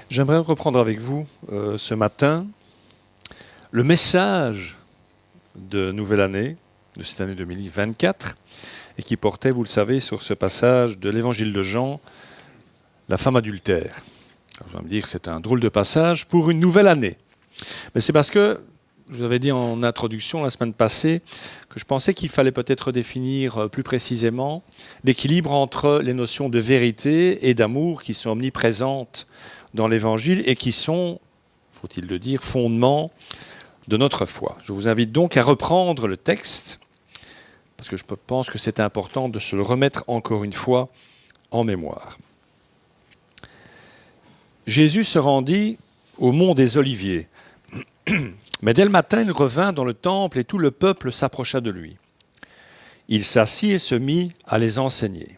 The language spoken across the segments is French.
J'aimerais reprendre avec vous ce matin le message de Nouvelle Année, de cette année 2024, et qui portait, vous le savez, sur ce passage de l'Évangile de Jean, la femme adultère. Alors, je vais me dire que c'est un drôle de passage pour une nouvelle année. Mais c'est parce que, je vous avais dit en introduction la semaine passée, que je pensais qu'il fallait peut-être définir plus précisément l'équilibre entre les notions de vérité et d'amour qui sont omniprésentes dans l'Évangile et qui sont, faut-il le dire, fondement de notre foi. Je vous invite donc à reprendre le texte, parce que je pense que c'est important de se le remettre encore une fois en mémoire. Jésus se rendit au mont des Oliviers, mais dès le matin, il revint dans le temple et tout le peuple s'approcha de lui. Il s'assit et se mit à les enseigner.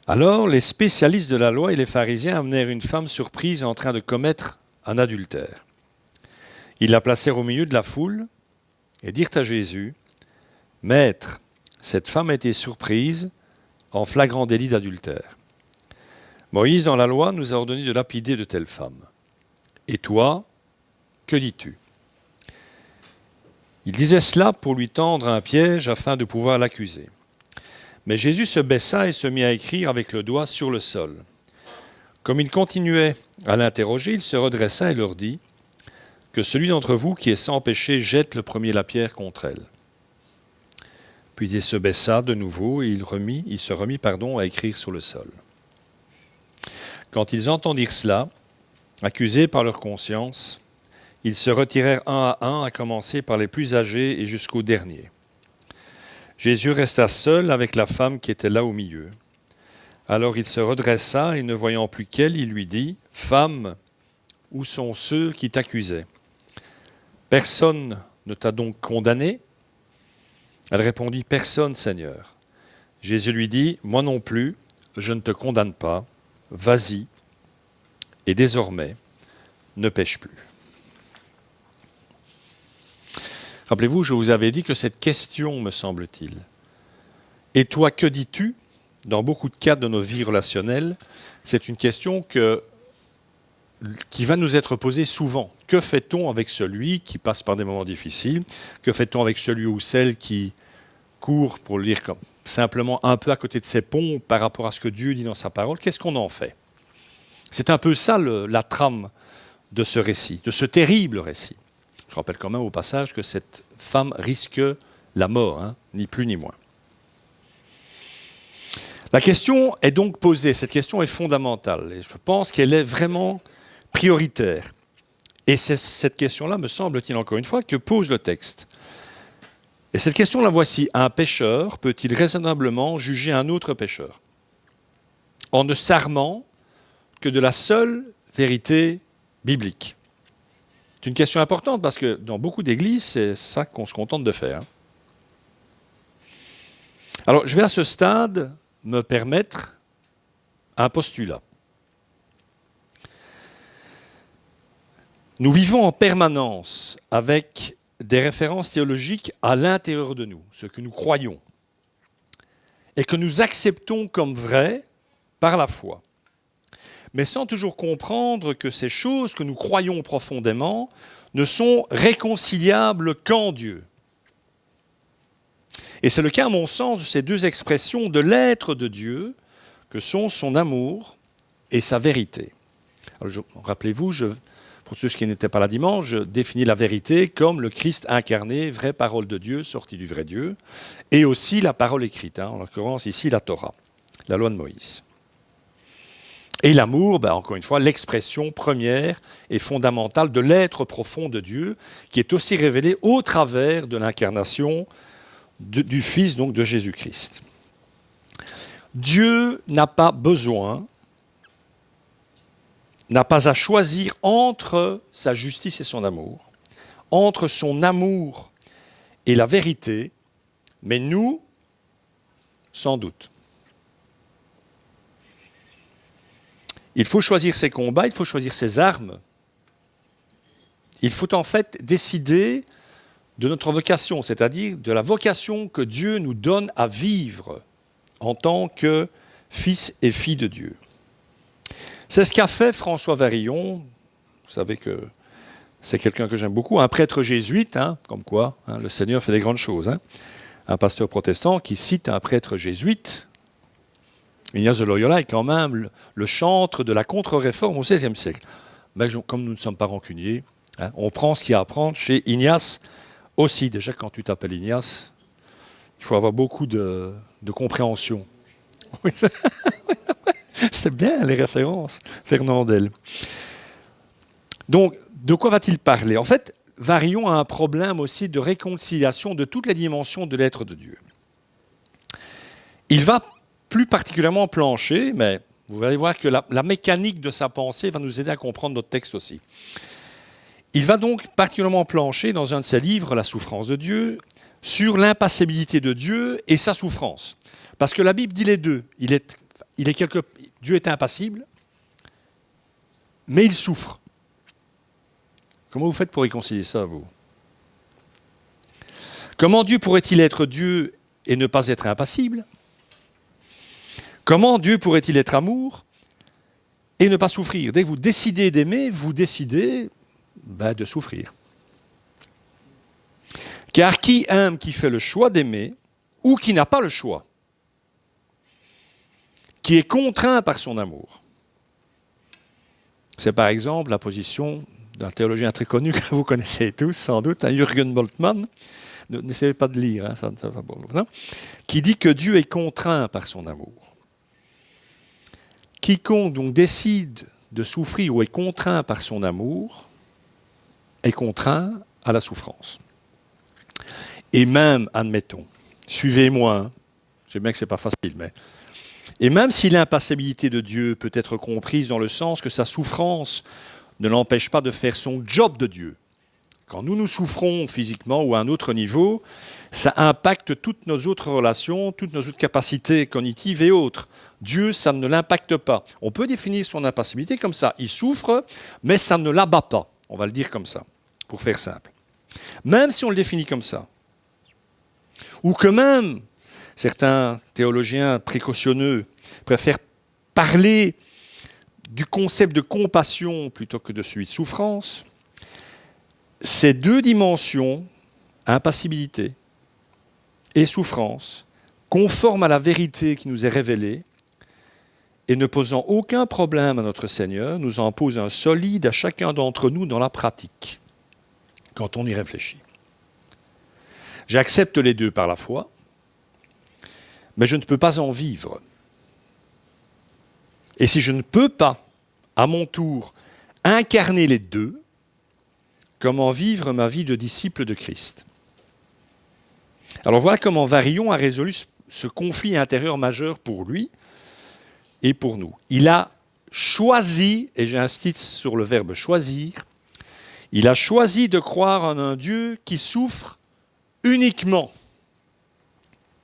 Alors, les spécialistes de la loi et les pharisiens amenèrent une femme surprise en train de commettre un adultère. Ils la placèrent au milieu de la foule et dirent à Jésus, « Maître, cette femme a été surprise en flagrant délit d'adultère. Moïse, dans la loi, nous a ordonné de lapider de telles femmes. Et toi, que dis-tu » Il disait cela pour lui tendre un piège afin de pouvoir l'accuser. Mais Jésus se baissa et se mit à écrire avec le doigt sur le sol. Comme il continuait à l'interroger, il se redressa et leur dit « Que celui d'entre vous qui est sans péché jette le premier la pierre contre elle. » Puis il se baissa de nouveau et il se remit à écrire sur le sol. Quand ils entendirent cela, accusés par leur conscience, ils se retirèrent un à un, à commencer par les plus âgés et jusqu'au dernier. Jésus resta seul avec la femme qui était là au milieu. Alors il se redressa et ne voyant plus qu'elle, il lui dit « Femme, où sont ceux qui t'accusaient ? Personne ne t'a donc condamné ?» Elle répondit « Personne, Seigneur. » Jésus lui dit « Moi non plus, je ne te condamne pas. Vas-y, et désormais, ne pêche plus. » Rappelez-vous, je vous avais dit que cette question, me semble-t-il, « Et toi, que dis-tu » dans beaucoup de cas de nos vies relationnelles, c'est une question qui va nous être posée souvent. Que fait-on avec celui qui passe par des moments difficiles ? Que fait-on avec celui ou celle qui court, pour le dire simplement, un peu à côté de ses ponts par rapport à ce que Dieu dit dans sa parole ? Qu'est-ce qu'on en fait ? C'est un peu ça la trame de ce récit, de ce terrible récit. Je rappelle quand même au passage que cette femme risque la mort, ni plus ni moins. La question est donc posée, cette question est fondamentale, et je pense qu'elle est vraiment prioritaire. Et c'est cette question-là, me semble-t-il encore une fois, que pose le texte. Et cette question la voici, un pécheur peut-il raisonnablement juger un autre pécheur en ne s'armant que de la seule vérité biblique ? C'est une question importante parce que dans beaucoup d'églises, c'est ça qu'on se contente de faire. Alors, je vais à ce stade me permettre un postulat. Nous vivons en permanence avec des références théologiques à l'intérieur de nous, ce que nous croyons, et que nous acceptons comme vrai par la foi, mais sans toujours comprendre que ces choses que nous croyons profondément ne sont réconciliables qu'en Dieu. Et c'est le cas, à mon sens, de ces deux expressions de l'être de Dieu, que sont son amour et sa vérité. Rappelez-vous, pour ceux qui n'étaient pas là dimanche, je définis la vérité comme le Christ incarné, vraie parole de Dieu, sortie du vrai Dieu, et aussi la parole écrite, en l'occurrence ici la Torah, la loi de Moïse. Et l'amour, encore une fois, l'expression première et fondamentale de l'être profond de Dieu, qui est aussi révélé au travers de l'incarnation du Fils, donc de Jésus-Christ. Dieu n'a pas besoin, n'a pas à choisir entre sa justice et son amour, entre son amour et la vérité, mais nous, sans doute. Il faut choisir ses combats, il faut choisir ses armes. Il faut en fait décider de notre vocation, c'est-à-dire de la vocation que Dieu nous donne à vivre en tant que fils et filles de Dieu. C'est ce qu'a fait François Varillon. Vous savez que c'est quelqu'un que j'aime beaucoup, un prêtre jésuite, comme quoi le Seigneur fait des grandes choses. Un pasteur protestant qui cite un prêtre jésuite. Ignace de Loyola est quand même le chantre de la contre-réforme au XVIe siècle. Mais comme nous ne sommes pas rancuniers, on prend ce qu'il y a à prendre chez Ignace aussi. Déjà, quand tu t'appelles Ignace, il faut avoir beaucoup de compréhension. C'est bien les références, Fernandel. Donc, de quoi va-t-il parler? En fait, Varillon a un problème aussi de réconciliation de toutes les dimensions de l'être de Dieu. Il va plus particulièrement plancher, mais vous allez voir que la mécanique de sa pensée va nous aider à comprendre notre texte aussi. Il va donc particulièrement plancher dans un de ses livres, La souffrance de Dieu, sur l'impassibilité de Dieu et sa souffrance. Parce que la Bible dit les deux. Dieu est impassible, mais il souffre. Comment vous faites pour réconcilier ça, vous? Comment Dieu pourrait-il être Dieu et ne pas être impassible? Comment Dieu pourrait-il être amour et ne pas souffrir? Dès que vous décidez d'aimer, vous décidez de souffrir. Car qui aime, qui fait le choix d'aimer, ou qui n'a pas le choix, qui est contraint par son amour. C'est par exemple la position d'un théologien très connu que vous connaissez tous, sans doute, Jürgen Moltmann, n'essayez pas de lire, ça va pas, non, qui dit que Dieu est contraint par son amour. Quiconque donc décide de souffrir ou est contraint par son amour est contraint à la souffrance. Et même, admettons, suivez-moi, je sais bien que ce n'est pas facile, mais... Et même si l'impassibilité de Dieu peut être comprise dans le sens que sa souffrance ne l'empêche pas de faire son job de Dieu. Quand nous souffrons physiquement ou à un autre niveau, ça impacte toutes nos autres relations, toutes nos autres capacités cognitives et autres. Dieu, ça ne l'impacte pas. On peut définir son impassibilité comme ça. Il souffre, mais ça ne l'abat pas. On va le dire comme ça, pour faire simple. Même si on le définit comme ça. Ou que même certains théologiens précautionneux préfèrent parler du concept de compassion plutôt que de celui de souffrance. Ces deux dimensions, impassibilité et souffrance, conformes à la vérité qui nous est révélée et ne posant aucun problème à notre Seigneur, nous en posent un solide à chacun d'entre nous dans la pratique, quand on y réfléchit. J'accepte les deux par la foi, mais je ne peux pas en vivre. Et si je ne peux pas, à mon tour, incarner les deux, comment vivre ma vie de disciple de Christ? Alors voilà comment Varillon a résolu ce conflit intérieur majeur pour lui et pour nous. Il a choisi, et j'insiste sur le verbe choisir, il a choisi de croire en un Dieu qui souffre uniquement.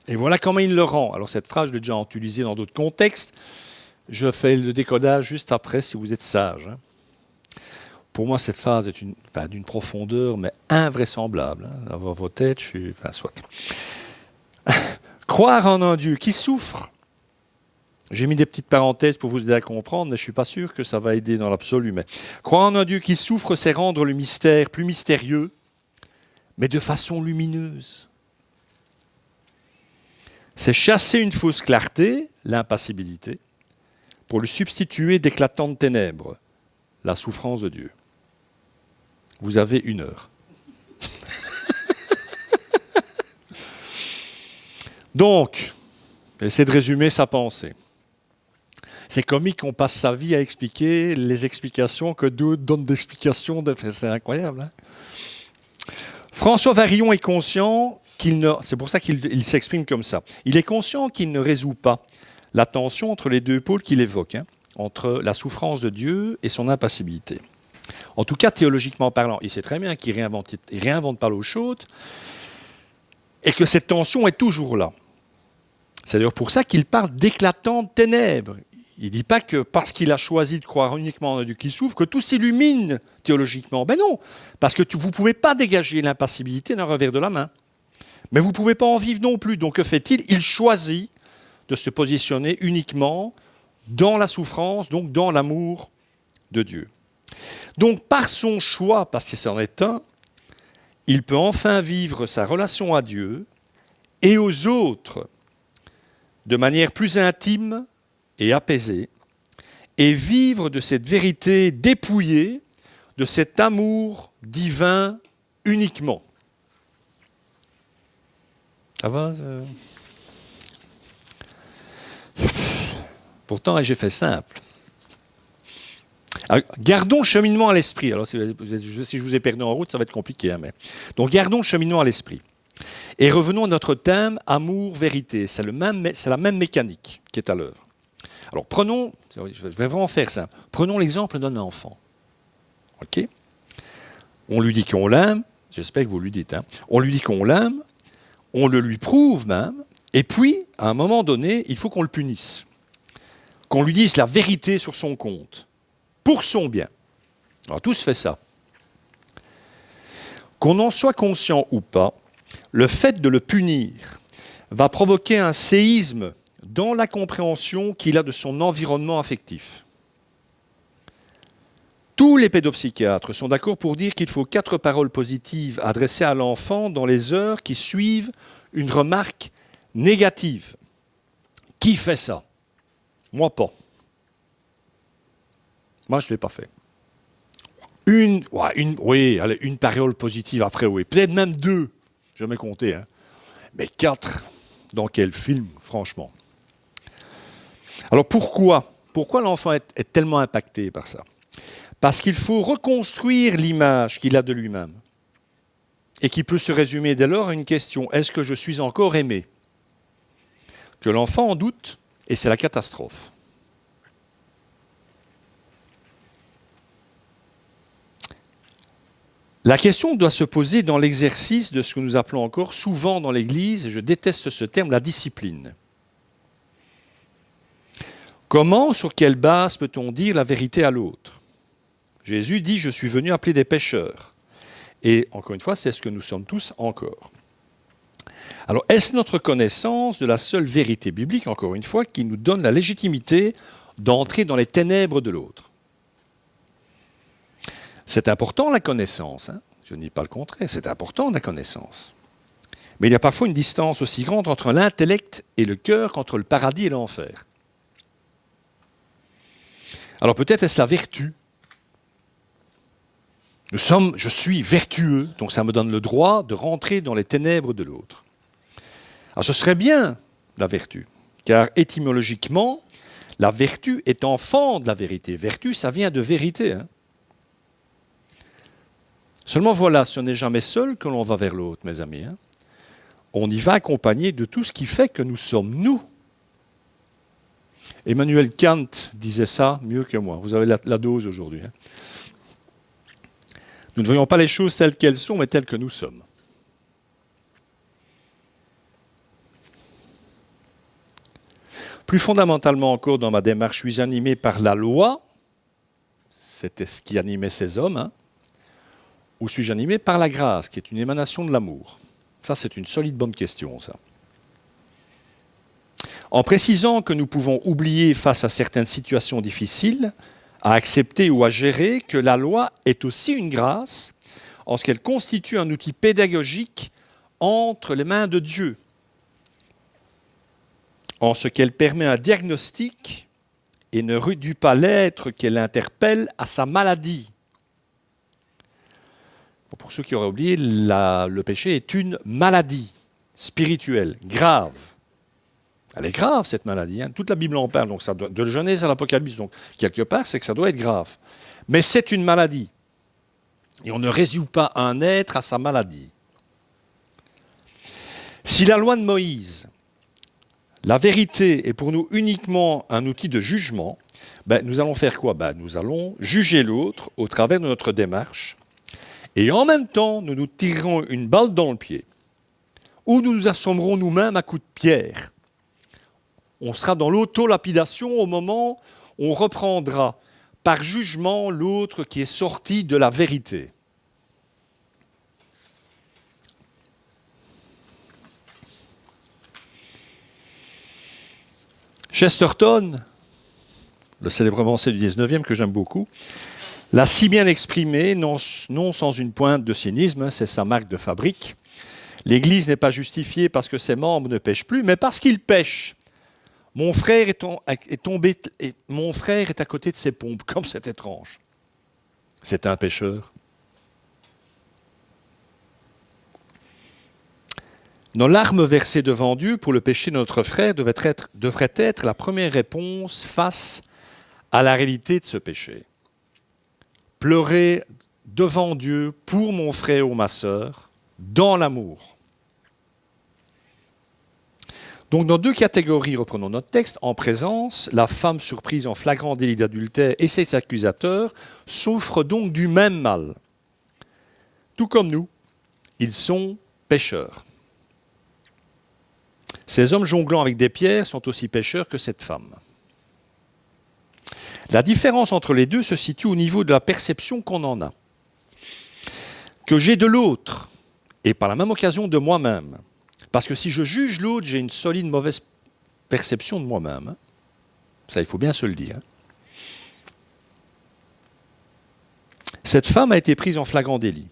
Et voilà comment il le rend. Alors cette phrase, je l'ai déjà utilisée dans d'autres contextes. Je fais le décodage juste après si vous êtes sage. Pour moi, cette phrase est d'une profondeur, mais invraisemblable. Dans vos têtes, soit. Croire en un Dieu qui souffre. J'ai mis des petites parenthèses pour vous aider à comprendre, mais je ne suis pas sûr que ça va aider dans l'absolu. Mais croire en un Dieu qui souffre, c'est rendre le mystère plus mystérieux, mais de façon lumineuse. C'est chasser une fausse clarté, l'impassibilité, pour lui substituer d'éclatantes ténèbres, la souffrance de Dieu. Vous avez 1 heure. Donc, essayez de résumer sa pensée. C'est comique qu'on passe sa vie à expliquer les explications que d'autres donnent d'explications. C'est incroyable. François Varillon est conscient c'est pour ça qu'il s'exprime comme ça. Il est conscient qu'il ne résout pas la tension entre les deux pôles qu'il évoque, entre la souffrance de Dieu et son impassibilité. En tout cas, théologiquement parlant, il sait très bien qu'il ne réinvente pas l'eau chaude et que cette tension est toujours là. C'est d'ailleurs pour ça qu'il parle d'éclatantes ténèbres. Il ne dit pas que parce qu'il a choisi de croire uniquement en un Dieu qui souffre, que tout s'illumine théologiquement. Ben non, parce que vous ne pouvez pas dégager l'impassibilité d'un revers de la main. Mais vous ne pouvez pas en vivre non plus. Donc que fait-il? Il choisit de se positionner uniquement dans la souffrance, donc dans l'amour de Dieu. Donc par son choix, parce qu'il s'en est un, il peut enfin vivre sa relation à Dieu et aux autres de manière plus intime et apaisée, et vivre de cette vérité dépouillée, de cet amour divin uniquement. Ça va Pourtant, j'ai fait simple. Alors, gardons le cheminement à l'esprit. Alors, si je vous ai perdu en route, ça va être compliqué. Mais... Donc, gardons le cheminement à l'esprit. Et revenons à notre thème, amour-vérité. C'est la même mécanique qui est à l'œuvre. Alors, prenons, je vais vraiment faire simple, prenons l'exemple d'un enfant. OK ? On lui dit qu'on l'aime, j'espère que vous lui dites, on lui dit qu'on l'aime, on le lui prouve même, et puis, à un moment donné, il faut qu'on le punisse. Qu'on lui dise la vérité sur son compte, pour son bien. Alors, tous fait ça. Qu'on en soit conscient ou pas, le fait de le punir va provoquer un séisme dans la compréhension qu'il a de son environnement affectif. Tous les pédopsychiatres sont d'accord pour dire qu'il faut 4 paroles positives adressées à l'enfant dans les heures qui suivent une remarque négative. Qui fait ça ? Moi, pas. Moi, je ne l'ai pas fait. Une parole positive après, oui. Peut-être même 2. Je vais compter. Mais 4, dans quel film, franchement ? Alors pourquoi l'enfant est tellement impacté par ça ? Parce qu'il faut reconstruire l'image qu'il a de lui-même. Et qui peut se résumer dès lors à une question, est-ce que je suis encore aimé ? Que l'enfant en doute, et c'est la catastrophe. La question doit se poser dans l'exercice de ce que nous appelons encore souvent dans l'Église, et je déteste ce terme, la discipline. Comment, sur quelle base peut-on dire la vérité à l'autre ? Jésus dit « Je suis venu appeler des pécheurs ». Et encore une fois, c'est ce que nous sommes tous encore. Alors, est-ce notre connaissance de la seule vérité biblique, encore une fois, qui nous donne la légitimité d'entrer dans les ténèbres de l'autre ? C'est important la connaissance, je ne dis pas le contraire, c'est important la connaissance. Mais il y a parfois une distance aussi grande entre l'intellect et le cœur qu'entre le paradis et l'enfer. Alors peut-être est-ce la vertu ? Je suis vertueux, donc ça me donne le droit de rentrer dans les ténèbres de l'autre. Alors ce serait bien la vertu, car étymologiquement, la vertu est enfant de la vérité. Vertu, ça vient de vérité. Seulement voilà, ce n'est jamais seul que l'on va vers l'autre, mes amis. On y va accompagné de tout ce qui fait que nous sommes nous. Emmanuel Kant disait ça mieux que moi. Vous avez la dose aujourd'hui. Nous ne voyons pas les choses telles qu'elles sont, mais telles que nous sommes. Plus fondamentalement encore, dans ma démarche, je suis animé par la loi. C'était ce qui animait ces hommes. Ou suis-je animé par la grâce, qui est une émanation de l'amour ? Ça, c'est une solide bonne question, ça. En précisant que nous pouvons oublier face à certaines situations difficiles, à accepter ou à gérer, que la loi est aussi une grâce, en ce qu'elle constitue un outil pédagogique entre les mains de Dieu, en ce qu'elle permet un diagnostic et ne réduit pas l'être qu'elle interpelle à sa maladie. Pour ceux qui auraient oublié, le péché est une maladie spirituelle, grave. Elle est grave, cette maladie. Toute la Bible en parle, donc ça doit, de Genèse à l'Apocalypse. Donc, quelque part, c'est que ça doit être grave. Mais c'est une maladie. Et on ne résout pas un être à sa maladie. Si la loi de Moïse, la vérité, est pour nous uniquement un outil de jugement, nous allons faire quoi ? Nous allons juger l'autre au travers de notre démarche. Et en même temps, nous nous tirerons une balle dans le pied. Ou nous nous assommerons nous-mêmes à coups de pierre. On sera dans l'autolapidation au moment où on reprendra par jugement l'autre qui est sorti de la vérité. Chesterton le célèbre romancier du 19e que j'aime beaucoup, l'a si bien exprimé, non sans une pointe de cynisme, c'est sa marque de fabrique. L'Église n'est pas justifiée parce que ses membres ne pêchent plus, mais parce qu'ils pêchent. Mon frère est tombé, mon frère est à côté de ses pompes, comme c'est étrange. C'est un pécheur. Nos larmes versées devant Dieu pour le péché de notre frère devraient être la première réponse face à la réalité de ce péché. Pleurer devant Dieu pour mon frère ou ma sœur, dans l'amour. Donc dans deux catégories, reprenons notre texte, en présence, la femme surprise en flagrant délit d'adultère et ses accusateurs souffrent donc du même mal. Tout comme nous, ils sont pécheurs. Ces hommes jonglant avec des pierres sont aussi pécheurs que cette femme. La différence entre les deux se situe au niveau de la perception qu'on en a. Que j'ai de l'autre, et par la même occasion de moi-même. Parce que si je juge l'autre, j'ai une solide mauvaise perception de moi-même. Ça, il faut bien se le dire. Cette femme a été prise en flagrant délit.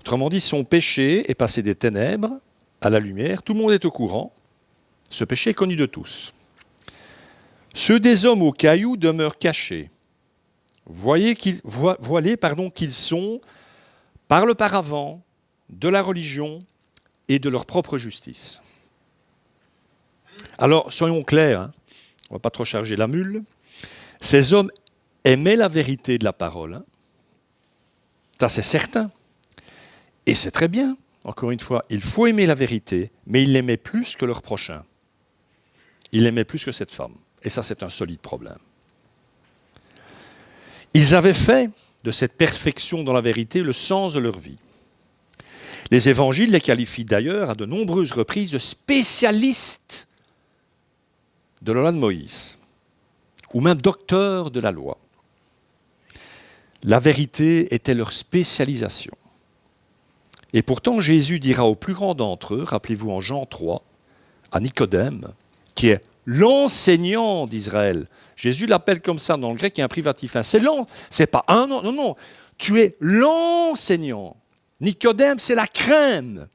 Autrement dit, son péché est passé des ténèbres à la lumière. Tout le monde est au courant. Ce péché est connu de tous. Ceux des hommes aux cailloux demeurent cachés. Voilés qu'ils sont par le paravent de la religion et de leur propre justice. Alors, soyons clairs, on ne va pas trop charger la mule. Ces hommes aimaient la vérité de la parole. Ça, c'est certain. Et c'est très bien. Encore une fois, il faut aimer la vérité, mais ils l'aimaient plus que leur prochain. Ils l'aimaient plus que cette femme. Et ça, c'est un solide problème. Ils avaient fait de cette perfection dans la vérité le sens de leur vie. Les évangiles les qualifient d'ailleurs à de nombreuses reprises de spécialistes de la loi de Moïse, ou même docteurs de la loi. La vérité était leur spécialisation. Et pourtant, Jésus dira au plus grand d'entre eux, rappelez-vous en Jean 3, à Nicodème, qui est l'enseignant d'Israël. Jésus l'appelle comme ça dans le grec, il y a un privatif. C'est pas un, non, tu es l'enseignant. Nicodème, c'est la crème.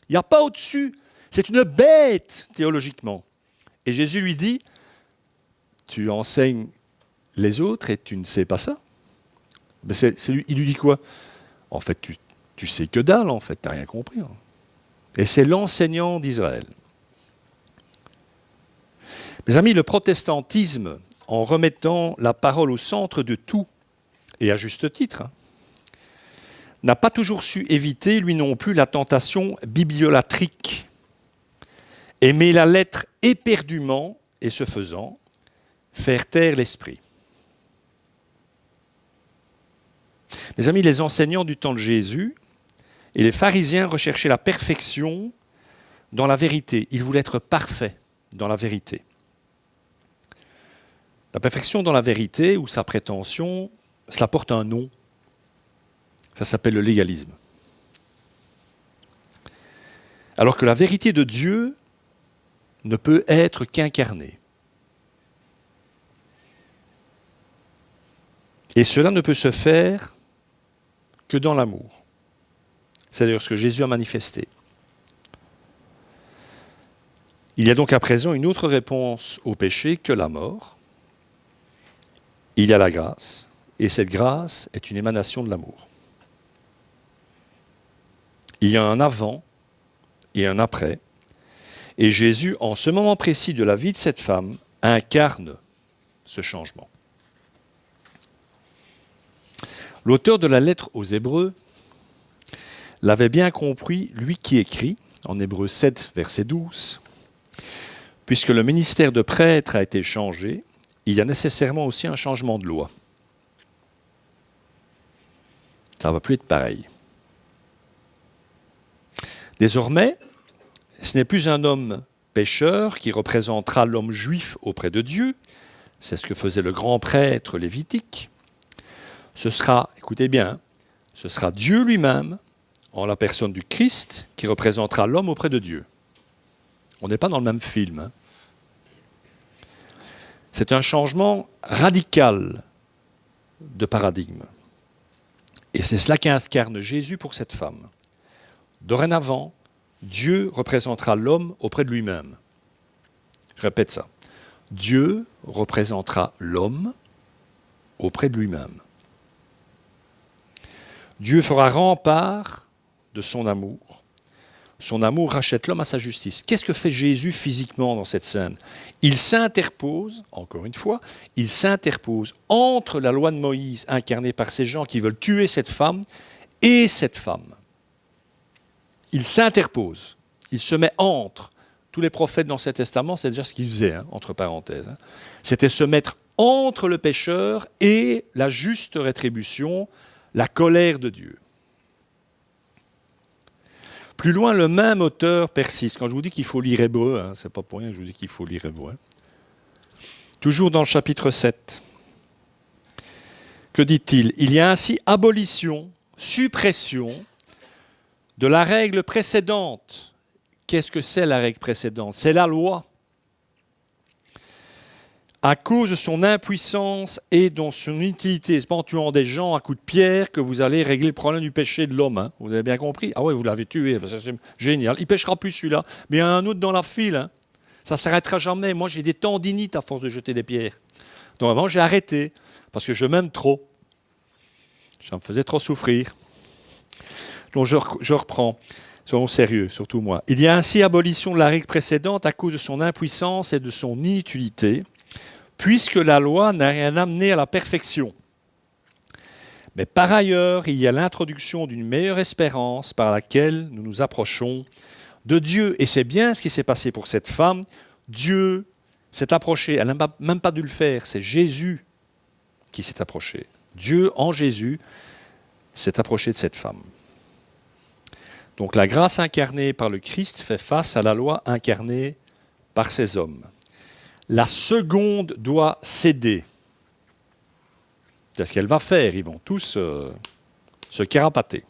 Il n'y a pas au-dessus. C'est une bête, théologiquement. Et Jésus lui dit, tu enseignes les autres et tu ne sais pas ça. Mais il lui dit quoi? En fait, tu sais que dalle, en fait, tu n'as rien compris. Et c'est l'enseignant d'Israël. Mes amis, le protestantisme, en remettant la parole au centre de tout, et à juste titre, n'a pas toujours su éviter, lui non plus, la tentation bibliolatrique. Aimer la lettre éperdument, et ce faisant, faire taire l'esprit. Mes amis, les enseignants du temps de Jésus et les pharisiens recherchaient la perfection dans la vérité. Ils voulaient être parfaits dans la vérité. La perfection dans la vérité ou sa prétention, cela porte un nom. Ça s'appelle le légalisme. Alors que la vérité de Dieu ne peut être qu'incarnée. Et cela ne peut se faire que dans l'amour. C'est d'ailleurs ce que Jésus a manifesté. Il y a donc à présent une autre réponse au péché que la mort. Il y a la grâce, et cette grâce est une émanation de l'amour. Il y a un avant et un après, et Jésus, en ce moment précis de la vie de cette femme, incarne ce changement. L'auteur de la lettre aux Hébreux l'avait bien compris, lui qui écrit, en Hébreux 7, verset 12, « Puisque le ministère de prêtre a été changé, il y a nécessairement aussi un changement de loi. » Ça ne va plus être pareil. Désormais, ce n'est plus un homme pécheur qui représentera l'homme juif auprès de Dieu, c'est ce que faisait le grand prêtre lévitique. Ce sera, écoutez bien, ce sera Dieu lui-même, en la personne du Christ, qui représentera l'homme auprès de Dieu. On n'est pas dans le même film. C'est un changement radical de paradigme. Et c'est cela qu'incarne Jésus pour cette femme. Dorénavant, Dieu représentera l'homme auprès de lui-même. Je répète ça. Dieu représentera l'homme auprès de lui-même. Dieu fera rempart de son amour. Son amour rachète l'homme à sa justice. Qu'est-ce que fait Jésus physiquement dans cette scène? Il s'interpose, encore une fois, il s'interpose entre la loi de Moïse incarnée par ces gens qui veulent tuer cette femme et cette femme. Il s'interpose, il se met entre. Tous les prophètes dans l'Ancien Testament, c'est déjà ce qu'ils faisaient, entre parenthèses. C'était se mettre entre le pécheur et la juste rétribution, la colère de Dieu. Plus loin, le même auteur persiste. Quand je vous dis qu'il faut lire Hébreu, c'est pas pour rien que je vous dis qu'il faut lire Hébreu. Toujours dans le chapitre 7. Que dit-il? Il y a ainsi abolition, suppression de la règle précédente. Qu'est-ce que c'est la règle précédente? C'est la loi. À cause de son impuissance et de son utilité. Ce n'est pas en tuant des gens à coups de pierre que vous allez régler le problème du péché de l'homme. Vous avez bien compris? Ah oui, vous l'avez tué, c'est génial. Il ne pêchera plus celui-là. Mais il y a un autre dans la file. Ça ne s'arrêtera jamais. Moi, j'ai des tendinites à force de jeter des pierres. Donc avant, j'ai arrêté parce que je m'aime trop. Ça me faisait trop souffrir. Donc je reprends. Soyons sérieux, surtout moi. Il y a ainsi abolition de la règle précédente à cause de son impuissance et de son inutilité, puisque la loi n'a rien amené à la perfection. Mais par ailleurs, il y a l'introduction d'une meilleure espérance par laquelle nous nous approchons de Dieu. Et c'est bien ce qui s'est passé pour cette femme. Dieu s'est approché. Elle n'a même pas dû le faire. C'est Jésus qui s'est approché. Dieu, en Jésus, s'est approché de cette femme. Donc la grâce incarnée par le Christ fait face à la loi incarnée par ces hommes. La seconde doit céder. C'est ce qu'elle va faire. Ils vont tous se carapater.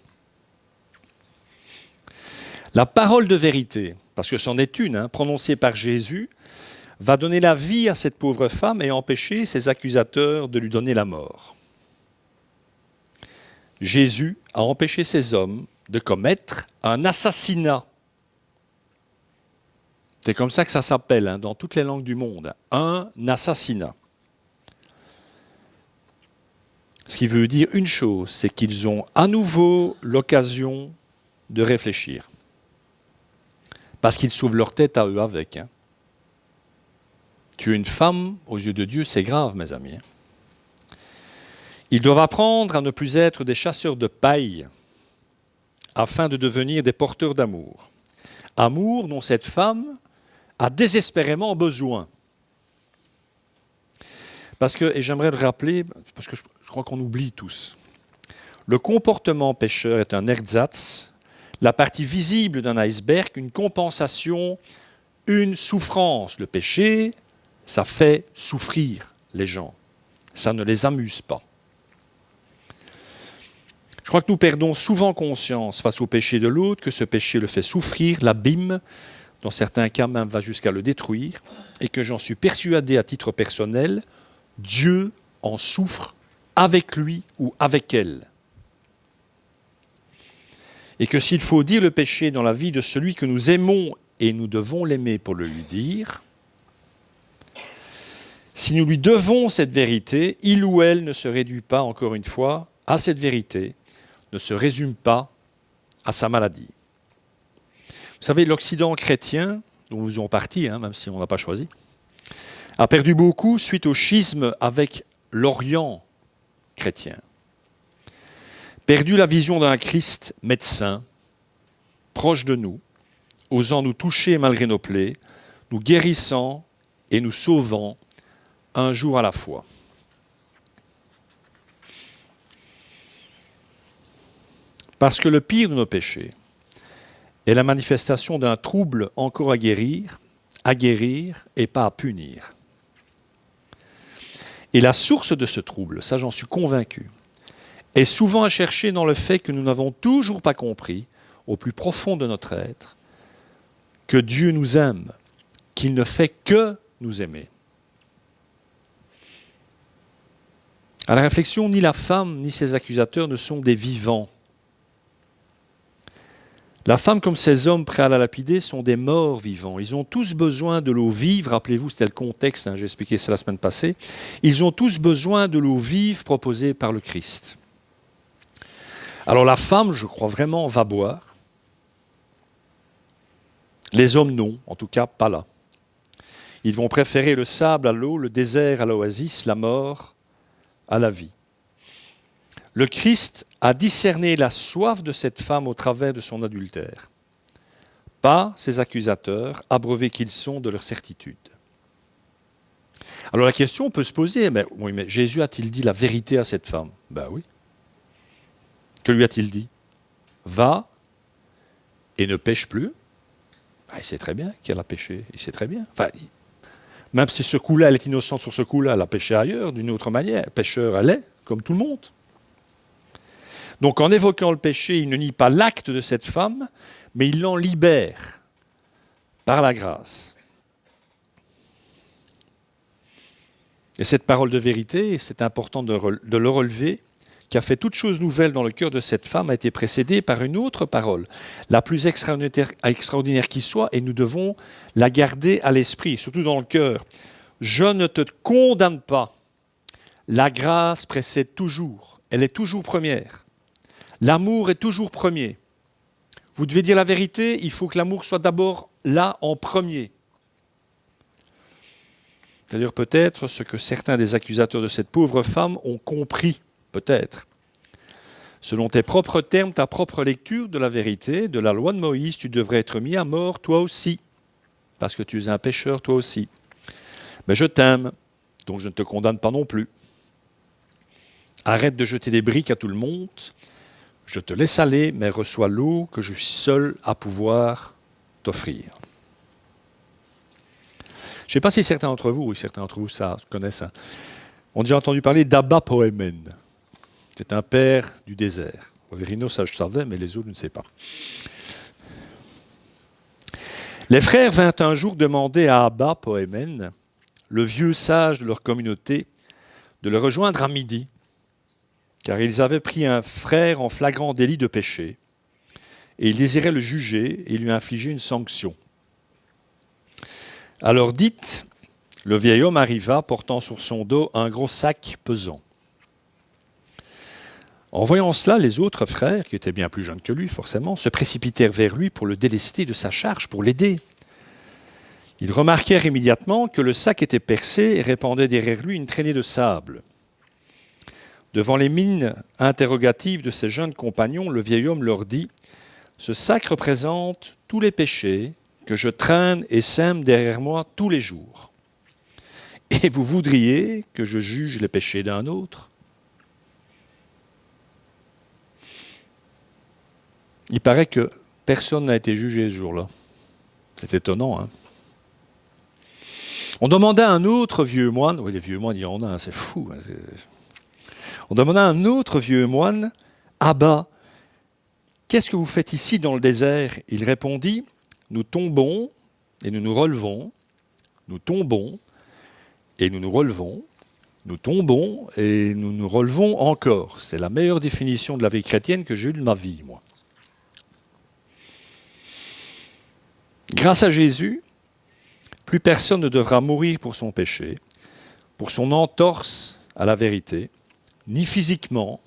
La parole de vérité, parce que c'en est une, prononcée par Jésus, va donner la vie à cette pauvre femme et empêcher ses accusateurs de lui donner la mort. Jésus a empêché ces hommes de commettre un assassinat. C'est comme ça que ça s'appelle dans toutes les langues du monde, un assassinat. Ce qui veut dire une chose, c'est qu'ils ont à nouveau l'occasion de réfléchir. Parce qu'ils sauvent leur tête à eux avec. Tuer une femme, aux yeux de Dieu, c'est grave, mes amis. Ils doivent apprendre à ne plus être des chasseurs de paille, afin de devenir des porteurs d'amour. Amour dont cette femme a désespérément besoin. Parce que, et j'aimerais le rappeler, parce que je crois qu'on oublie tous, le comportement pécheur est un ersatz, la partie visible d'un iceberg, une compensation, une souffrance. Le péché, ça fait souffrir les gens. Ça ne les amuse pas. Je crois que nous perdons souvent conscience face au péché de l'autre, que ce péché le fait souffrir, l'abîme, dans certains cas même va jusqu'à le détruire, et que j'en suis persuadé à titre personnel, Dieu en souffre avec lui ou avec elle. Et que s'il faut dire le péché dans la vie de celui que nous aimons, et nous devons l'aimer pour le lui dire, si nous lui devons cette vérité, il ou elle ne se réduit pas, encore une fois, à cette vérité, ne se résume pas à sa maladie. Vous savez, l'Occident chrétien, dont nous faisons partie, même si on n'a pas choisi, a perdu beaucoup suite au schisme avec l'Orient chrétien. Perdu la vision d'un Christ médecin, proche de nous, osant nous toucher malgré nos plaies, nous guérissant et nous sauvant un jour à la fois. Parce que le pire de nos péchés est la manifestation d'un trouble encore à guérir et pas à punir. Et la source de ce trouble, ça j'en suis convaincu, est souvent à chercher dans le fait que nous n'avons toujours pas compris, au plus profond de notre être, que Dieu nous aime, qu'il ne fait que nous aimer. À la réflexion, ni la femme ni ses accusateurs ne sont des vivants. La femme comme ces hommes prêts à la lapider sont des morts vivants. Ils ont tous besoin de l'eau vive. Rappelez-vous, c'était le contexte, j'ai expliqué ça la semaine passée. Ils ont tous besoin de l'eau vive proposée par le Christ. Alors la femme, je crois vraiment, va boire. Les hommes, non, en tout cas pas là. Ils vont préférer le sable à l'eau, le désert à l'oasis, la mort à la vie. Le Christ a discerné la soif de cette femme au travers de son adultère, pas ses accusateurs, abreuvés qu'ils sont de leur certitude. Alors la question peut se poser, mais Jésus a-t-il dit la vérité à cette femme? Ben oui. Que lui a-t-il dit? Va et ne pêche plus. Ben, il sait très bien qu'elle a péché, il sait très bien. Enfin, même si ce coup-là, elle est innocente sur ce coup-là, elle a péché ailleurs, d'une autre manière. Pécheur, elle est, comme tout le monde. Donc en évoquant le péché, il ne nie pas l'acte de cette femme, mais il l'en libère par la grâce. Et cette parole de vérité, c'est important de le relever, qui a fait toute chose nouvelle dans le cœur de cette femme, a été précédée par une autre parole, la plus extraordinaire qui soit, et nous devons la garder à l'esprit, surtout dans le cœur. Je ne te condamne pas. La grâce précède toujours, elle est toujours première. L'amour est toujours premier. Vous devez dire la vérité, il faut que l'amour soit d'abord là en premier. C'est-à-dire peut-être ce que certains des accusateurs de cette pauvre femme ont compris, peut-être. Selon tes propres termes, ta propre lecture de la vérité, de la loi de Moïse, tu devrais être mis à mort toi aussi, parce que tu es un pécheur toi aussi. Mais je t'aime, donc je ne te condamne pas non plus. Arrête de jeter des briques à tout le monde. Je te laisse aller, mais reçois l'eau que je suis seul à pouvoir t'offrir. Je ne sais pas si certains d'entre vous, ça, connaissent ça, ont déjà entendu parler d'Abba Poemen. C'est un père du désert. Verino, ça je savais, mais les autres, je ne sais pas. Les frères vinrent un jour demander à Abba Poemen, le vieux sage de leur communauté, de le rejoindre à midi, car ils avaient pris un frère en flagrant délit de péché, et ils désiraient le juger et lui infliger une sanction. Alors dites, le vieil homme arriva, portant sur son dos un gros sac pesant. En voyant cela, les autres frères, qui étaient bien plus jeunes que lui, forcément, se précipitèrent vers lui pour le délester de sa charge, pour l'aider. Ils remarquèrent immédiatement que le sac était percé et répandait derrière lui une traînée de sable. Devant les mines interrogatives de ses jeunes compagnons, le vieil homme leur dit « Ce sac représente tous les péchés que je traîne et sème derrière moi tous les jours. Et vous voudriez que je juge les péchés d'un autre ?» Il paraît que personne n'a été jugé ce jour-là. C'est étonnant, hein? On demanda à un autre vieux moine, oui, les vieux moines, il y en a, c'est fou. Hein, on demanda à un autre vieux moine, Abba, qu'est-ce que vous faites ici dans le désert? Il répondit, nous tombons et nous nous relevons, nous tombons et nous nous relevons, nous tombons et nous nous relevons encore. C'est la meilleure définition de la vie chrétienne que j'ai eue de ma vie, moi. Grâce à Jésus, plus personne ne devra mourir pour son péché, pour son entorse à la vérité, ni physiquement,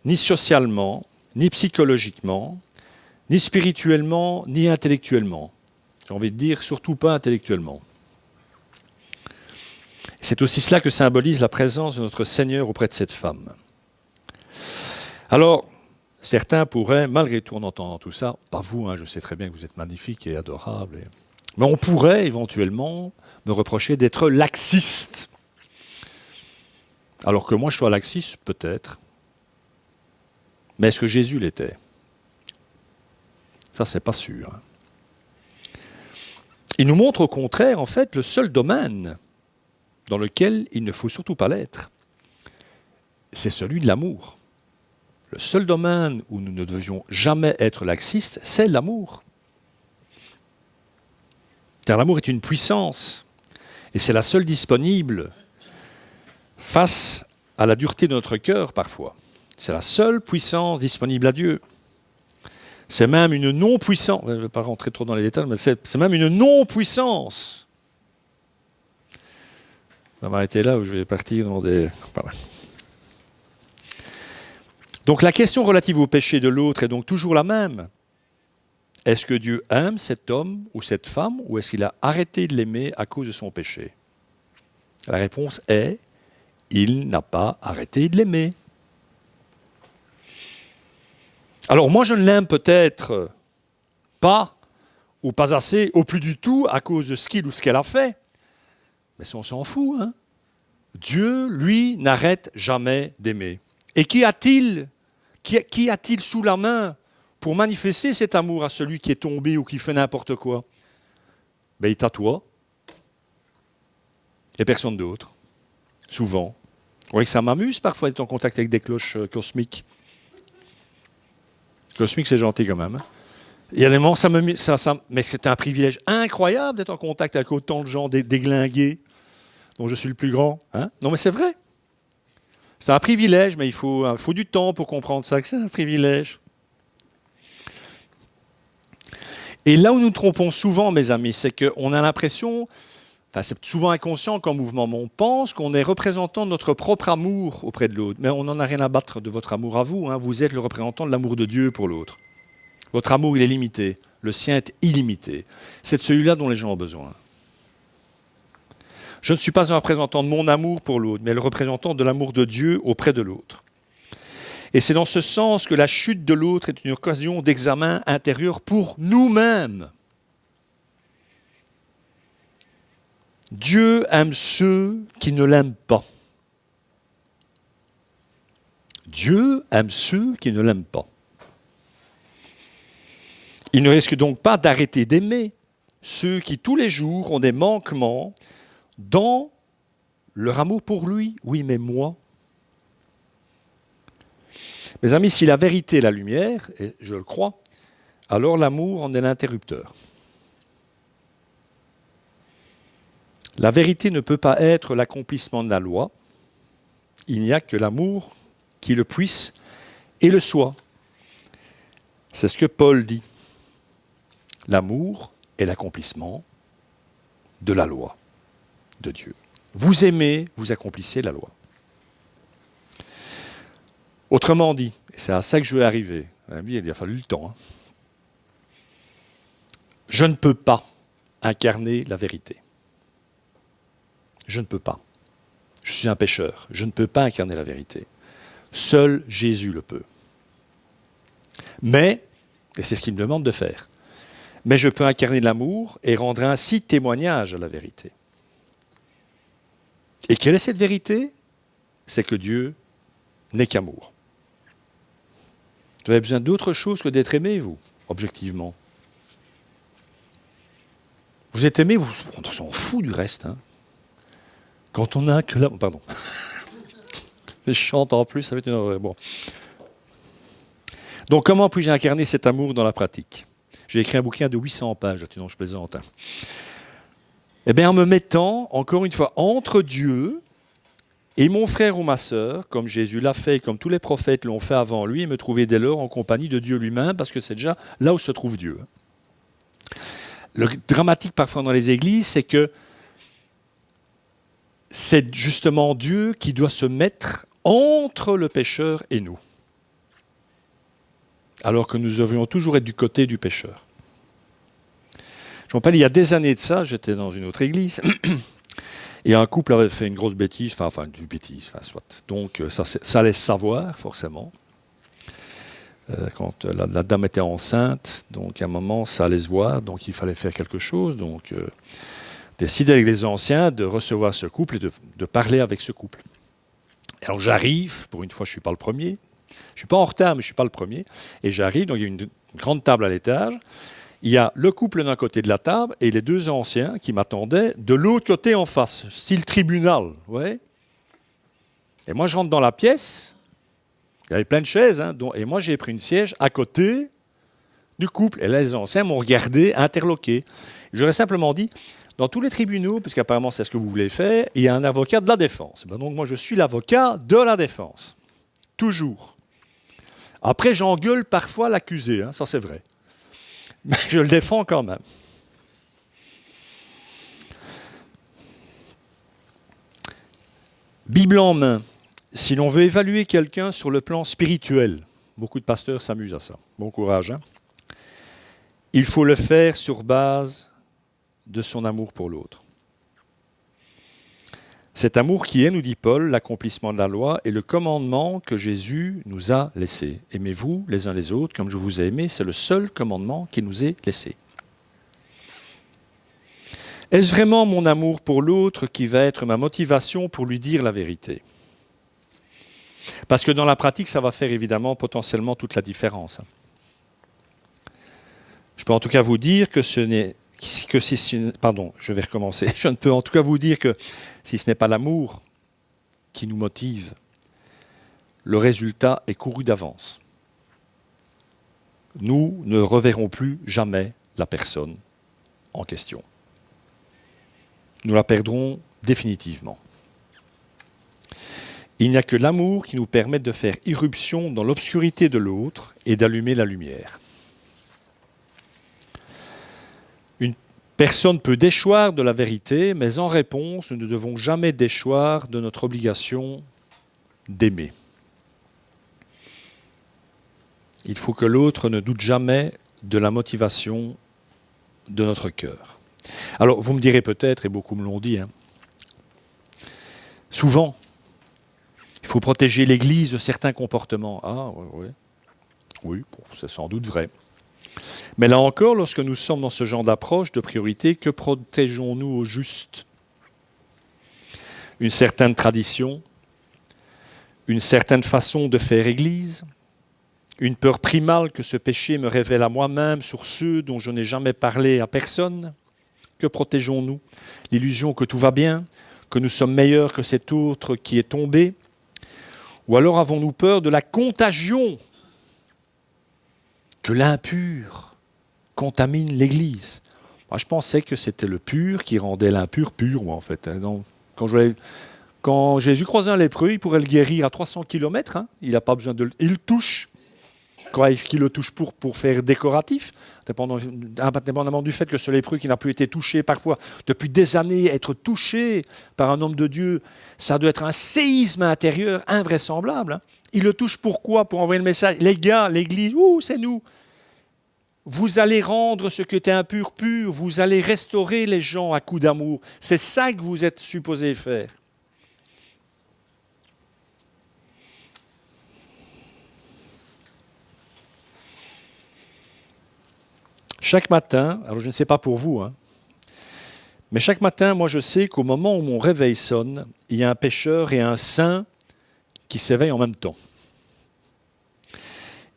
ni socialement, ni psychologiquement, ni spirituellement, ni intellectuellement. J'ai envie de dire, surtout pas intellectuellement. C'est aussi cela que symbolise la présence de notre Seigneur auprès de cette femme. Alors, certains pourraient, malgré tout en entendant tout ça, pas vous, hein, je sais très bien que vous êtes magnifique et adorable, mais on pourrait éventuellement me reprocher d'être laxiste. Alors que moi je sois laxiste, peut-être. Mais est-ce que Jésus l'était? Ça, c'est pas sûr. Hein. Il nous montre au contraire, en fait, le seul domaine dans lequel il ne faut surtout pas l'être. C'est celui de l'amour. Le seul domaine où nous ne devions jamais être laxistes, c'est l'amour. Car l'amour est une puissance, et c'est la seule disponible face à la dureté de notre cœur parfois. C'est la seule puissance disponible à Dieu. C'est même une non-puissance. Je ne vais pas rentrer trop dans les détails, mais c'est même une non-puissance. Je vais m'arrêter là où je vais partir dans des... Voilà. Donc la question relative au péché de l'autre est donc toujours la même. Est-ce que Dieu aime cet homme ou cette femme, ou est-ce qu'il a arrêté de l'aimer à cause de son péché? La réponse est, il n'a pas arrêté de l'aimer. Alors moi je ne l'aime peut-être pas, ou pas assez, ou plus du tout, à cause de ce qu'il ou ce qu'elle a fait. Mais ça on s'en fout, hein. Dieu, lui, n'arrête jamais d'aimer. Et qui a-t-il sous la main pour manifester cet amour à celui qui est tombé ou qui fait n'importe quoi? Ben, il t'a toi et personne d'autre. Souvent. Vous voyez que ça m'amuse parfois d'être en contact avec des cloches cosmiques. Cosmique, c'est gentil quand même. Hein. Il y a des moments, mais c'est un privilège incroyable d'être en contact avec autant de gens déglingués, dont je suis le plus grand. Hein. Non, mais c'est vrai. C'est un privilège, mais il faut du temps pour comprendre ça, que c'est un privilège. Et là où nous nous trompons souvent, mes amis, c'est qu'on a l'impression, c'est souvent inconscient comme mouvement, mais on pense qu'on est représentant de notre propre amour auprès de l'autre. Mais on n'en a rien à battre de votre amour à vous. Hein. Vous êtes le représentant de l'amour de Dieu pour l'autre. Votre amour, il est limité. Le sien est illimité. C'est de celui-là dont les gens ont besoin. Je ne suis pas un représentant de mon amour pour l'autre, mais le représentant de l'amour de Dieu auprès de l'autre. Et c'est dans ce sens que la chute de l'autre est une occasion d'examen intérieur pour nous-mêmes. Dieu aime ceux qui ne l'aiment pas. Dieu aime ceux qui ne l'aiment pas. Il ne risque donc pas d'arrêter d'aimer ceux qui tous les jours ont des manquements dans leur amour pour lui. Oui, mais moi. Mes amis, si la vérité est la lumière, et je le crois, alors l'amour en est l'interrupteur. La vérité ne peut pas être l'accomplissement de la loi. Il n'y a que l'amour qui le puisse et le soit. C'est ce que Paul dit. L'amour est l'accomplissement de la loi de Dieu. Vous aimez, vous accomplissez la loi. Autrement dit, et c'est à ça que je veux arriver, il a fallu le temps, hein. Je ne peux pas incarner la vérité. Je ne peux pas. Je suis un pécheur. Je ne peux pas incarner la vérité. Seul Jésus le peut. Mais, et c'est ce qu'il me demande de faire, mais je peux incarner l'amour et rendre ainsi témoignage à la vérité. Et quelle est cette vérité? C'est que Dieu n'est qu'amour. Vous avez besoin d'autre chose que d'être aimé, vous, objectivement. Vous êtes aimé, on s'en fout du reste. Hein. Quand on a que là... Pardon. Je chante en plus, ça va être une... Bon. Donc, comment puis-je incarner cet amour dans la pratique? J'ai écrit un bouquin de 800 pages, sinon je plaisante. Hein. Eh bien, en me mettant, encore une fois, entre Dieu et mon frère ou ma sœur, comme Jésus l'a fait, comme tous les prophètes l'ont fait avant lui, et me trouver dès lors en compagnie de Dieu lui-même, parce que c'est déjà là où se trouve Dieu. Le dramatique parfois dans les églises, c'est que c'est justement Dieu qui doit se mettre entre le pécheur et nous. Alors que nous devrions toujours être du côté du pécheur. Je me rappelle, il y a des années de ça, j'étais dans une autre église, et un couple avait fait une grosse bêtise, soit. Donc ça laisse savoir, forcément. Quand la dame était enceinte, donc à un moment, ça allait se voir, donc il fallait faire quelque chose, donc décider avec les anciens de recevoir ce couple et de parler avec ce couple. Alors j'arrive, pour une fois je ne suis pas le premier, je ne suis pas en retard, mais je ne suis pas le premier, et j'arrive, donc il y a une grande table à l'étage, il y a le couple d'un côté de la table et les deux anciens qui m'attendaient de l'autre côté en face, style tribunal, vous voyez. Et moi je rentre dans la pièce, il y avait plein de chaises, hein, et moi j'ai pris une siège à côté du couple. Et là les anciens m'ont regardé, interloqué. J'aurais simplement dit, Dans tous les tribunaux, puisqu'apparemment c'est ce que vous voulez faire, il y a un avocat de la défense. Ben donc moi je suis l'avocat de la défense. Toujours. Après j'engueule parfois l'accusé, hein, ça c'est vrai. Mais je le défends quand même. Bible en main. Si l'on veut évaluer quelqu'un sur le plan spirituel, beaucoup de pasteurs s'amusent à ça. Bon courage, hein. Il faut le faire sur base de son amour pour l'autre. Cet amour qui est, nous dit Paul, l'accomplissement de la loi et le commandement que Jésus nous a laissé. Aimez-vous les uns les autres comme je vous ai aimés, c'est le seul commandement qui nous est laissé. Est-ce vraiment mon amour pour l'autre qui va être ma motivation pour lui dire la vérité ? Parce que dans la pratique, ça va faire évidemment potentiellement toute la différence. Je peux en tout cas vous dire que je ne peux en tout cas vous dire que si ce n'est pas l'amour qui nous motive, le résultat est couru d'avance. Nous ne reverrons plus jamais la personne en question. Nous la perdrons définitivement. Il n'y a que l'amour qui nous permet de faire irruption dans l'obscurité de l'autre et d'allumer la lumière. Une personne peut déchoir de la vérité, mais en réponse, nous ne devons jamais déchoir de notre obligation d'aimer. Il faut que l'autre ne doute jamais de la motivation de notre cœur. Alors, vous me direz peut-être, et beaucoup me l'ont dit, souvent, il faut protéger l'Église de certains comportements. Ah, oui, c'est sans doute vrai. Mais là encore, lorsque nous sommes dans ce genre d'approche, de priorité, que protégeons-nous au juste ? Une certaine tradition, une certaine façon de faire Église, une peur primale que ce péché me révèle à moi-même sur ceux dont je n'ai jamais parlé à personne ? Que protégeons-nous ? L'illusion que tout va bien, que nous sommes meilleurs que cet autre qui est tombé ? Ou alors avons-nous peur de la contagion que l'impur contamine l'Église ? Moi, je pensais que c'était le pur qui rendait l'impur pur, moi, en fait. Donc, quand Jésus croisait un lépreux, il pourrait le guérir à 300 km. Il n'a pas besoin de... Il le touche. Qu'il le touche pour faire décoratif, indépendamment du fait que ce lépreux qui n'a plus été touché parfois depuis des années, être touché par un homme de Dieu, ça doit être un séisme intérieur invraisemblable. Il le touche pourquoi ? Pour envoyer le message. Les gars, l'Église, c'est nous. Vous allez rendre ce qui était impur pur, vous allez restaurer les gens à coups d'amour. C'est ça que vous êtes supposés faire. Chaque matin, alors je ne sais pas pour vous, mais chaque matin, moi je sais qu'au moment où mon réveil sonne, il y a un pécheur et un saint qui s'éveillent en même temps.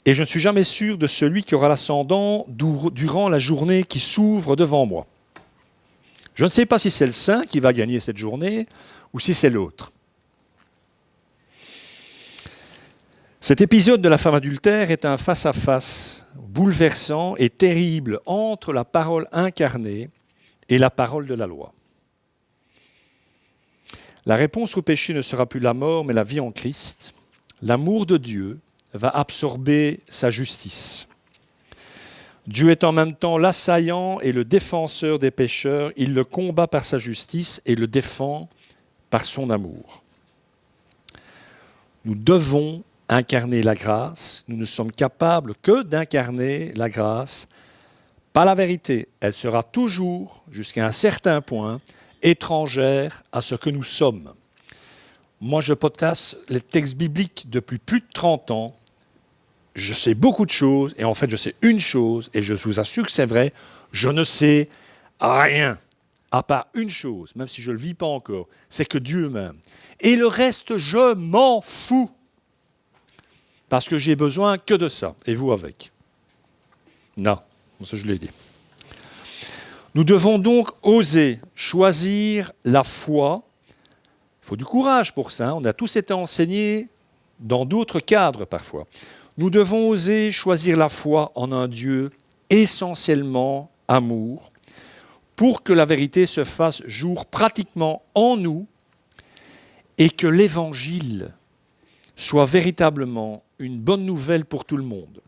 Et je ne suis jamais sûr de celui qui aura l'ascendant durant la journée qui s'ouvre devant moi. Je ne sais pas si c'est le saint qui va gagner cette journée ou si c'est l'autre. Cet épisode de la femme adultère est un face-à-face bouleversant et terrible entre la parole incarnée et la parole de la loi. La réponse au péché ne sera plus la mort, mais la vie en Christ. L'amour de Dieu va absorber sa justice. Dieu est en même temps l'assaillant et le défenseur des pécheurs. Il le combat par sa justice et le défend par son amour. Nous devons incarner la grâce. Nous ne sommes capables que d'incarner la grâce. Pas la vérité. Elle sera toujours, jusqu'à un certain point, étrangère à ce que nous sommes. Moi, je potasse les textes bibliques depuis plus de 30 ans. Je sais beaucoup de choses, et en fait, je sais une chose, et je vous assure que c'est vrai, je ne sais rien, à part une chose, même si je ne le vis pas encore, c'est que Dieu m'aime. Et le reste, je m'en fous. Parce que j'ai besoin que de ça, et vous avec. Non, ça je l'ai dit. Nous devons donc oser choisir la foi. Il faut du courage pour ça, on a tous été enseignés dans d'autres cadres parfois. Nous devons oser choisir la foi en un Dieu essentiellement amour, pour que la vérité se fasse jour pratiquement en nous et que l'Évangile soit véritablement une bonne nouvelle pour tout le monde.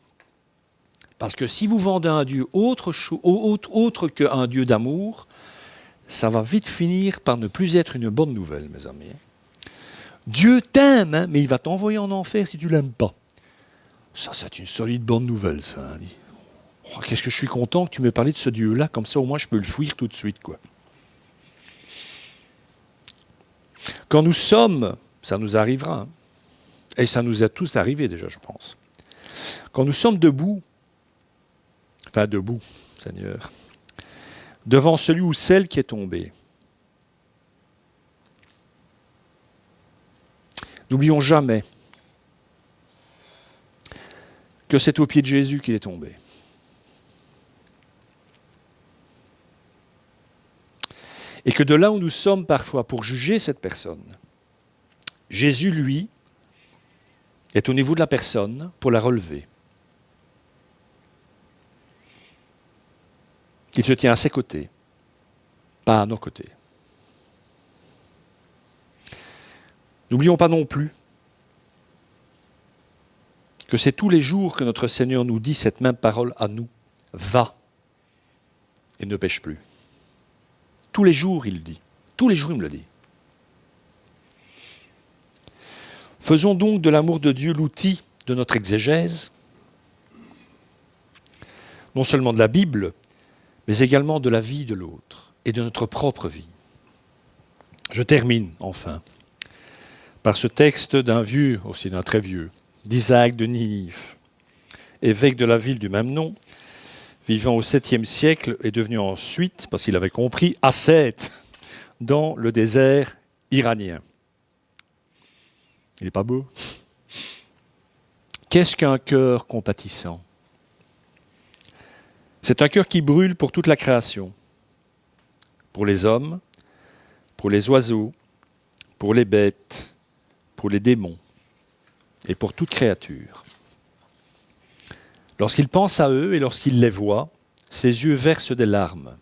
Parce que si vous vendez un Dieu autre qu'un Dieu d'amour, ça va vite finir par ne plus être une bonne nouvelle, mes amis. Dieu t'aime, hein, mais il va t'envoyer en enfer si tu ne l'aimes pas. Ça, c'est une solide bonne nouvelle, ça. Hein. Oh, qu'est-ce que je suis content que tu m'aies parlé de ce Dieu-là, comme ça au moins je peux le fuir tout de suite, quoi. Quand nous sommes, ça nous arrivera, hein, et ça nous est tous arrivé déjà, je pense. Quand nous sommes debout, Seigneur, devant celui ou celle qui est tombé, n'oublions jamais que c'est au pied de Jésus qu'il est tombé. Et que de là où nous sommes parfois pour juger cette personne, Jésus, lui, est au niveau de la personne pour la relever. Il se tient à ses côtés, pas à nos côtés. N'oublions pas non plus que c'est tous les jours que notre Seigneur nous dit cette même parole à nous. Va et ne pêche plus. Tous les jours, il le dit. Tous les jours, il me le dit. Faisons donc de l'amour de Dieu l'outil de notre exégèse, non seulement de la Bible, mais également de la vie de l'autre et de notre propre vie. Je termine, enfin, par ce texte d'un vieux, aussi d'un très vieux, d'Isaac de Ninive, évêque de la ville du même nom, vivant au 7e siècle, est devenu ensuite, parce qu'il avait compris, ascète dans le désert iranien. Il n'est pas beau? Qu'est-ce qu'un cœur compatissant? C'est un cœur qui brûle pour toute la création, pour les hommes, pour les oiseaux, pour les bêtes, pour les démons et pour toute créature. Lorsqu'il pense à eux et lorsqu'il les voit, ses yeux versent des larmes.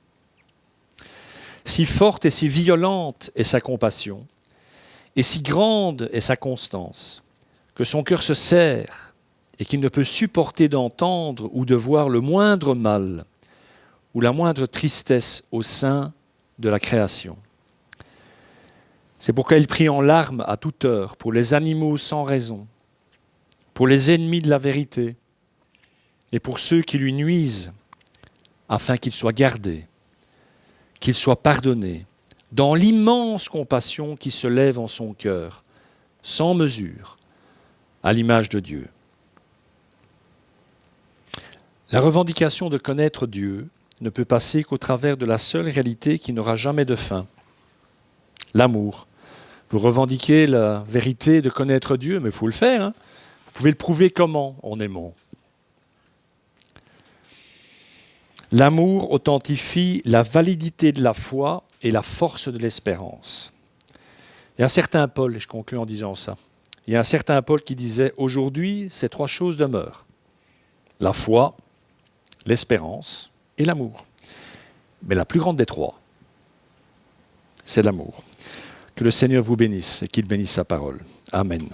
Si forte et si violente est sa compassion, et si grande est sa constance, que son cœur se serre et qu'il ne peut supporter d'entendre ou de voir le moindre mal ou la moindre tristesse au sein de la création. C'est pourquoi il prie en larmes à toute heure pour les animaux sans raison, pour les ennemis de la vérité et pour ceux qui lui nuisent, afin qu'ils soient gardés, qu'ils soient pardonnés, dans l'immense compassion qui se lève en son cœur, sans mesure, à l'image de Dieu. La revendication de connaître Dieu ne peut passer qu'au travers de la seule réalité qui n'aura jamais de fin, l'amour. Vous revendiquez la vérité de connaître Dieu, mais il faut le faire. Hein. Vous pouvez le prouver comment? En aimant. L'amour authentifie la validité de la foi et la force de l'espérance. Il y a un certain Paul, et je conclue en disant ça, il y a un certain Paul qui disait « Aujourd'hui, ces trois choses demeurent. La foi, l'espérance et l'amour. Mais la plus grande des trois, c'est l'amour. » Que le Seigneur vous bénisse et qu'il bénisse sa parole. Amen.